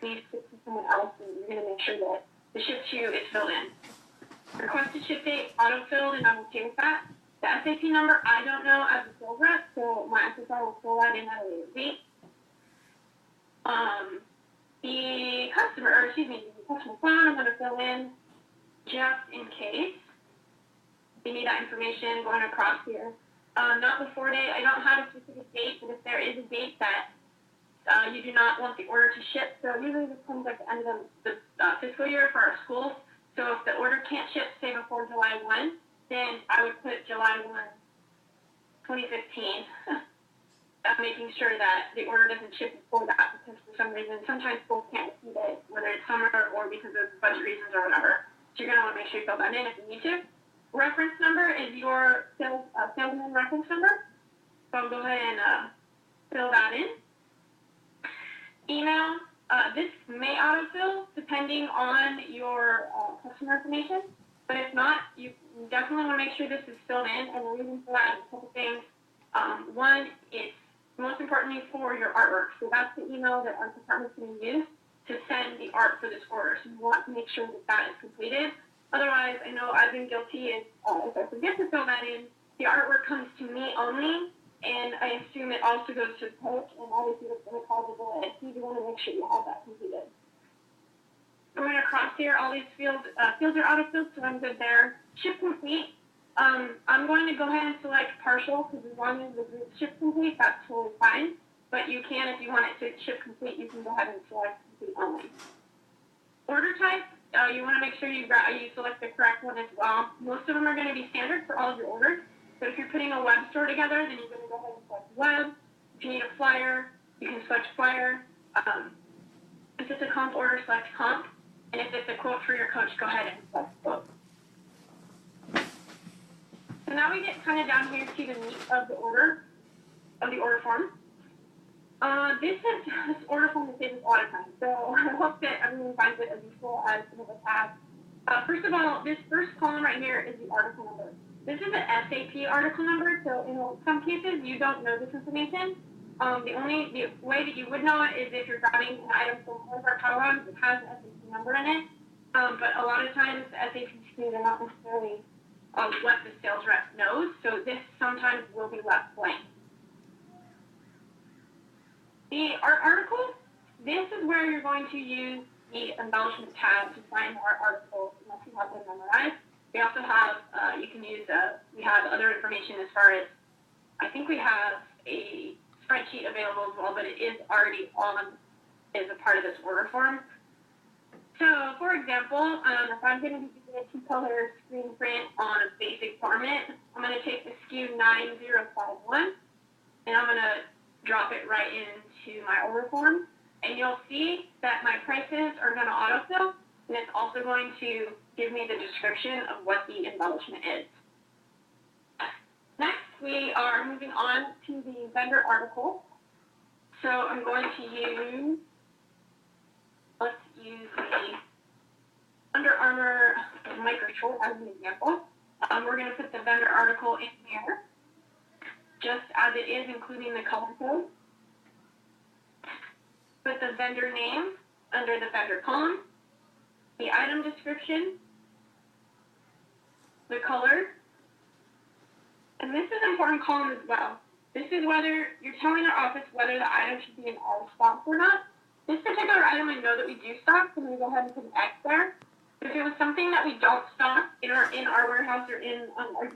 needs to ship to someone else, and you're going to make sure that the ship to you is filled in. Requested ship date, auto-filled, and I'm okay with that. The SAP number, I don't know as a sales rep, so my SSR will fill that in at a later date. The customer phone, I'm going to fill in just in case. You need that information going across here. Not before date. I don't have a specific date, but if there is a date that you do not want the order to ship, so usually this comes at the end of the fiscal year for our schools. So if the order can't ship, say, before July 1, then I would put July 1, 2015. Making sure that the order doesn't ship before that, because for some reason, sometimes schools can't receive it, whether it's summer or because of budget reasons or whatever. So you're going to want to make sure you fill that in if you need to. Reference number is your salesman reference number. So I'll go ahead and fill that in. Email. This may autofill depending on your customer information, but if not, you definitely want to make sure this is filled in. And the reason for that is a couple things. One, it's most importantly for your artwork. So that's the email that our department's going to use to send the art for this order. So you want to make sure that that is completed. Otherwise, I know I've been guilty if I forget to fill that in, the artwork comes to me only, and I assume it also goes to the coach, and obviously that's going to cause a delay. So you want to make sure you have that completed. Going across here, all these fields are auto-filled, so I'm good there. Ship complete. I'm going to go ahead and select partial, because as long as the group ship complete, that's totally fine. But you can, if you want it to ship complete, you can go ahead and select complete only. Order type, you want to make sure you select the correct one as well. Most of them are going to be standard for all of your orders. So if you're putting a web store together, then you're going to go ahead and select web. If you need a flyer, you can select flyer. If it's a comp order, select comp. And if it's a quote for your coach, go ahead and select quote. So now we get kind of down here to the meat of the order form. This order form will save us a lot of time, so I hope that everyone finds it as useful as some of us have. First of all, this first column right here is the article number. This is an SAP article number, so in some cases you don't know this information. The way that you would know it is if you're grabbing an item from one of our catalogs that has an SAP number in it. But a lot of times the SAP SKUs are not necessarily what the sales rep knows, so this sometimes will be left blank. The art article, this is where you're going to use the embellishment tab to find our articles unless you have them memorized. We also have, we have other information as far as, I think we have a spreadsheet available as well, but it is already as a part of this order form. So, for example, if I'm going to be using a 2-color screen print on a basic format, I'm going to take the SKU 9051, and I'm going to drop it right into my order form. And you'll see that my prices are going to autofill, and it's also going to give me the description of what the embellishment is. Next, we are moving on to the vendor article. So I'm going to use, let's use the Under Armour micro short as an example. We're going to put the vendor article in here, just as it is, including the color code. Put the vendor name under the vendor column, the item description, the color, and this is an important column as well. This is whether you're telling our office whether the item should be in our stock or not. This particular item I know that we do stock, so I'm going to go ahead and put an X there. If it was something that we don't stock in our warehouse or in our